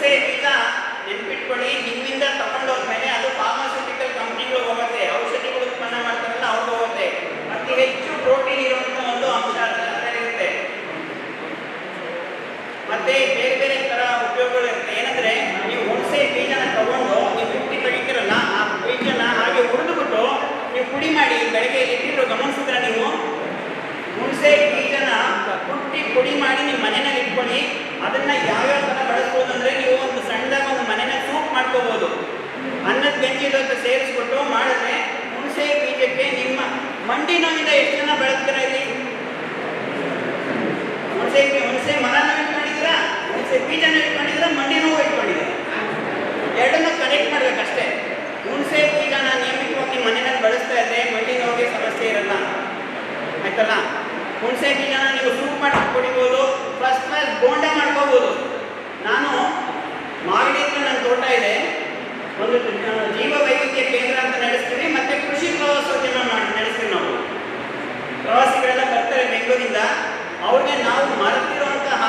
ಹುಣಸೆ ಬೀಜ ನೆನ್ಪಿಟ್ಕೊಳ್ಳಿ, ನಿಮ್ಮಿಂದ ತಗೊಂಡೋದ್ಮೇಲೆ ಅದು ಫಾರ್ಮಾಸ್ಯೂಟಿಕಲ್ ಕಂಪ್ನಿಗಳು ಹೋಗುತ್ತೆ, ಔಷಧಿಗಳು ಉತ್ಪನ್ನ ಮಾಡ್ತಾರಲ್ಲ ಅವ್ರಿಗೆ ಹೋಗುತ್ತೆ. ಅತಿ ಹೆಚ್ಚು ಪ್ರೋಟೀನ್ ಇರುವಂಥ ಒಂದು ಅಂಶ ಅದರಲ್ಲಿರುತ್ತೆ. ಮತ್ತೆ ಬೇರೆ ಬೇರೆ ಥರ ಉಪಯೋಗಗಳು ಇರುತ್ತೆ. ಏನಂದರೆ ನೀವು ಹುಣಸೆ ಬೀಜನ ತಗೊಂಡು ನೀವು ಹುಟ್ಟಿ ತೆಗಿತೀರಲ್ಲ, ಆ ಬೀಜನ ಹಾಗೆ ಹುರಿದುಬಿಟ್ಟು ನೀವು ಪುಡಿ ಮಾಡಿ ಬೆಳಗ್ಗೆ ಇಟ್ಟಿದ್ರು ಗಮನಿಸಿದ್ರೆ ನೀವು ಹುಣಸೆ ಬೀಜನ ಹುಟ್ಟಿ ಪುಡಿ ಮಾಡಿ ನಿಮ್ಮ ಮನೆಯಲ್ಲಿ ಇಟ್ಕೊಳ್ಳಿ. ಅದನ್ನು ಯಾವ್ಯಾವ ಥರ ಬಳಸ್ಬೋದು ಅಂದರೆ ನೀವು ಒಂದು ಸಣ್ಣದಾಗ ಒಂದು ಮನೆಯ ಸೂಪ್ ಮಾಡ್ಕೋಬೋದು. ಅನ್ನದ ಗಂಜಿ ಜೊತೆ ಸೇರಿಸ್ಬಿಟ್ಟು ಮಾಡಿದ್ರೆ ಹುಣಸೆ ಬೀಜಕ್ಕೆ ನಿಮ್ಮ ಮಂಡಿ ನೋವಿಂದ ಎಷ್ಟು ಜನ ಬೆಳೆಸ್ತೀರಾ ಇಲ್ಲಿ? ಹುಣಸೆ ಮರನ ಇಟ್ಕೊಂಡಿದ್ದೀರಾ, ಹುಣಸೆ ಬೀಜನ ಇಟ್ಕೊಂಡಿದ್ದೀರಾ, ಮಂಡಿ ನೋವು ಇಟ್ಕೊಂಡಿದ್ದೀರಾ, ಎರಡನ್ನೂ ಕನೆಕ್ಟ್ ಮಾಡಬೇಕಷ್ಟೇ. ಹುಣಸೆ ಬೀಜನ ನಿಯಮಿತವಾಗಿ ನಿಮ್ಮ ಮನೆಯಲ್ಲಿ ಬಳಸ್ತಾ ಇದ್ದರೆ ಮಂಡಿ ನೋವಿಗೆ ಸಮಸ್ಯೆ ಇರಲ್ಲ, ಆಯ್ತಲ್ಲ. ಹುಣಸೆ ಬೀಜನ ನೀವು ಸೂಪ್ ಮಾಡಿ ಕುಡಿಬೋದು, ಫಸ್ಟ್ ಕ್ಲಾಸ್ ಬೋಂಡ ಮಾಡ್ಕೋಬೋದು. ನಾನು ಮಾಗಡಿಯಲ್ಲಿ ನನ್ನ ತೋಟ ಇದೆ, ಒಂದು ಜೀವ ವೈವಿಧ್ಯ ಕೇಂದ್ರ ಅಂತ ನಡೆಸ್ತೀವಿ, ಮತ್ತು ಕೃಷಿ ಪ್ರವಾಸೋದ್ಯಮ ನಡೆಸ್ತೀವಿ. ನಾವು ಪ್ರವಾಸಿಗರೆಲ್ಲ ಬರ್ತಾರೆ ಬೆಂಗಳೂರಿಂದ, ಅವ್ರಿಗೆ ನಾವು ಮರೆತಿರುವಂತಹ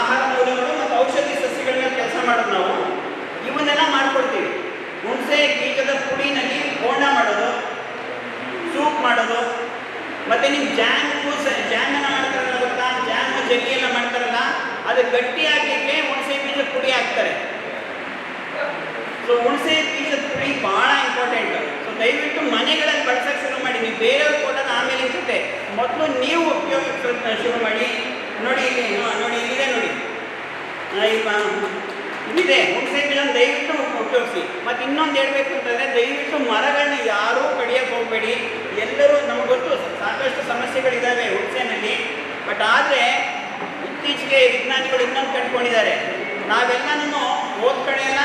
ಆಹಾರ ಮೂಲಗಳು ಮತ್ತು ಔಷಧಿ ಸಸ್ಯಗಳನ್ನ ಕೆಲಸ ಮಾಡೋದು. ನಾವು ಇವನ್ನೆಲ್ಲ ಮಾಡ್ಕೊಡ್ತೀವಿ. ಹುಣಸೆ ಬೀಜದ ಪುಡಿನಲ್ಲಿ ಬೋಂಡ ಮಾಡೋದು, ಸೂಪ್ ಮಾಡೋದು, ಮತ್ತು ನಿಮ್ಮ ಜಾಮನ್ನ ಮಾಡ್ತಾರಲ್ಲ ಗೊತ್ತಾ, ಜಾಮು ಜಗ್ಗಿ ಎಲ್ಲ ಮಾಡ್ತಾರಲ್ಲ, ಅದು ಗಟ್ಟಿ ಆಗಲಿಕ್ಕೆ ಹುಣಸೆ ಬೀಜದ ಪುಡಿ ಹಾಕ್ತಾರೆ. ಸೊ ಹುಣಸೆ ಬೀಜದ ಪುಡಿ ಭಾಳ ಇಂಪಾರ್ಟೆಂಟ್. ಸೊ ದಯವಿಟ್ಟು ಮನೆಗಳಲ್ಲಿ ಬಳಸೋಕ್ಕೆ ಶುರು ಮಾಡಿ. ನೀವು ಬೇರೆಯವ್ರು ಕೊಡೋದು ಆಮೇಲೆ ಇರುತ್ತೆ, ಮೊದಲು ನೀವು ಉಪಯೋಗಿಸೋದನ್ನ ಶುರು ಮಾಡಿ. ನೋಡಿ ಇಲ್ಲಿ, ನೋಡಿ ಇಲ್ಲಿದೆ, ನೋಡಿ ಇದಿದೆ ಹುಣಸೆ ಬೀಜನ ದಯವಿಟ್ಟು ಉಪಯೋಗಿಸಿ. ಮತ್ತು ಇನ್ನೊಂದು ಹೇಳಬೇಕು ಅಂತಂದರೆ, ದಯವಿಟ್ಟು ಮರಗಳನ್ನ ಯಾರೂ ಕಡಿಯೋಕ್ಕೆ ಹೋಗಬೇಡಿ. ಎಲ್ಲರೂ ನಮ್ಗೆ ಗೊತ್ತು ಸಾಕಷ್ಟು ಸಮಸ್ಯೆಗಳಿದ್ದಾವೆ ಹುಣಸೆನಲ್ಲಿ, ಬಟ್ ಆದರೆ ಇತ್ತೀಚೆಗೆ ವಿಜ್ಞಾನಿಗಳು ಇನ್ನೊಂದು ಕಂಡುಕೊಂಡಿದ್ದಾರೆ. ನಾವೆಲ್ಲನೂ ಹೋದ ಕಡೆ ಎಲ್ಲ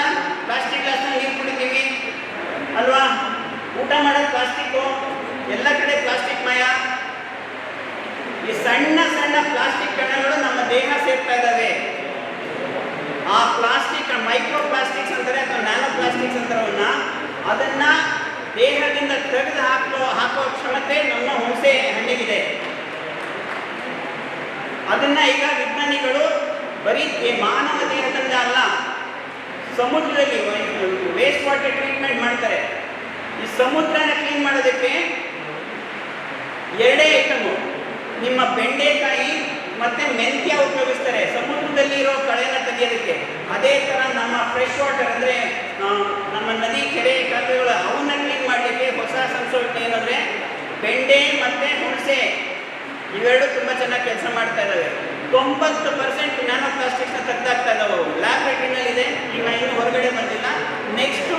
ಪ್ಲಾಸ್ಟಿಕ್ ಗ್ಲಾಸ್ನಲ್ಲಿ ನೀರು ಕುಡಿತೀವಿ ಅಲ್ವಾ, ಊಟ ಮಾಡೋದು ಪ್ಲಾಸ್ಟಿಕ್ಕು, ಎಲ್ಲ ಕಡೆ ಪ್ಲಾಸ್ಟಿಕ್ ಮಯ. ಈ ಸಣ್ಣ ಸಣ್ಣ ಪ್ಲಾಸ್ಟಿಕ್ ಕಣಗಳು ನಮ್ಮ ದೇಹ ಸೇರ್ತಾ ಇದ್ದಾವೆ. ಆ ಪ್ಲಾಸ್ಟಿಕ್ ಮೈಕ್ರೋ ಪ್ಲಾಸ್ಟಿಕ್ಸ್ ಅಂತಾರೆ ಅಥವಾ ನ್ಯಾನೋ ಪ್ಲಾಸ್ಟಿಕ್ಸ್ ಅಂತಾರವನ್ನ, ಅದನ್ನು ದೇಹದಿಂದ ತೆಗೆದು ಹಾಕೋ ಕ್ಷಮತೆ ನಮ್ಮ ಹುಣಸೆ ಹಣ್ಣಿಗಿದೆ. ಅದನ್ನು ಈಗ ವಿಜ್ಞಾನಿಗಳು ಬರೀ ಮಾನವ ದೇಹದಿಂದ ಅಲ್ಲ, ಸಮುದ್ರದಲ್ಲಿ ವೇಸ್ಟ್ ವಾಟರ್ ಟ್ರೀಟ್ಮೆಂಟ್ ಮಾಡ್ತಾರೆ. ಈ ಸಮುದ್ರನ ಕ್ಲೀನ್ ಮಾಡೋದಕ್ಕೆ ಎರಡೇ ಐಟಮು, ನಿಮ್ಮ ಬೆಂಡೆಕಾಯಿ ಮತ್ತು ಮೆಂತ್ಯ ಉಪಯೋಗಿಸ್ತಾರೆ ಸಮುದ್ರದಲ್ಲಿ ಇರೋ ಕಳೆನ ತೆಗೆಯೋದಕ್ಕೆ. ಅದೇ ಥರ ನಮ್ಮ ಫ್ರೆಶ್ ವಾಟರ್ ಅಂದರೆ ನಮ್ಮ ನದಿ ಕೆರೆ ಕಾಲುವೆಗಳು ಅವನ್ನ ಕ್ಲೀನ್ ಮಾಡಲಿಕ್ಕೆ ಹೊಸ ಸಂಶೋಧನೆ ಏನಂದರೆ ಬೆಂಡೆ ಮತ್ತು ಹುಣಸೆ ಇವೆರಡು ತುಂಬ ಚೆನ್ನಾಗಿ ಕೆಲಸ ಮಾಡ್ತಾ ಇದ್ದಾವೆ. 90% ನ್ಯಾನೋ ಪ್ಲಾಸ್ಟಿಕ್ಸ್ನ ತೆಗೆದಾಗ್ತಾ ಇದ್ದಾವೆ. ಅವು ಲ್ಯಾಬ್ರೇಟರಿನಲ್ಲಿದೆ, ಈಗ ಇನ್ನು ಹೊರಗಡೆ ಬಂದಿಲ್ಲ. ನೆಕ್ಸ್ಟು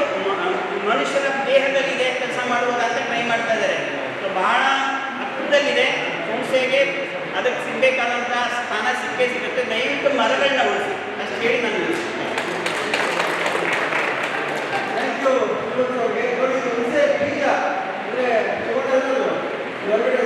ಮನುಷ್ಯರ ದೇಹದಲ್ಲಿದೆ ಕೆಲಸ ಮಾಡುವಾಗ ಅಂತ ಟ್ರೈ ಮಾಡ್ತಾ ಇದ್ದಾರೆ. ಸೊ ಭಾಳ ಹತ್ತಿರದಲ್ಲಿದೆ ಹುಣಸೆಗೆ, ಅದಕ್ಕೆ ಸಿಗಬೇಕಾದಂಥ ಸ್ಥಾನ ಸಿಕ್ಕೇ ಸಿಗುತ್ತೆ. ದಯವಿಟ್ಟು ಮರಗಳನ್ನ ಉಳಿಸಿ, ಅಷ್ಟು ಹೇಳಿ ನಾನು ಥ್ಯಾಂಕ್ ಯು. ಹುಣಸೆ ಬೀಜ ಅಂದರೆ ಹೊರಗಡೆ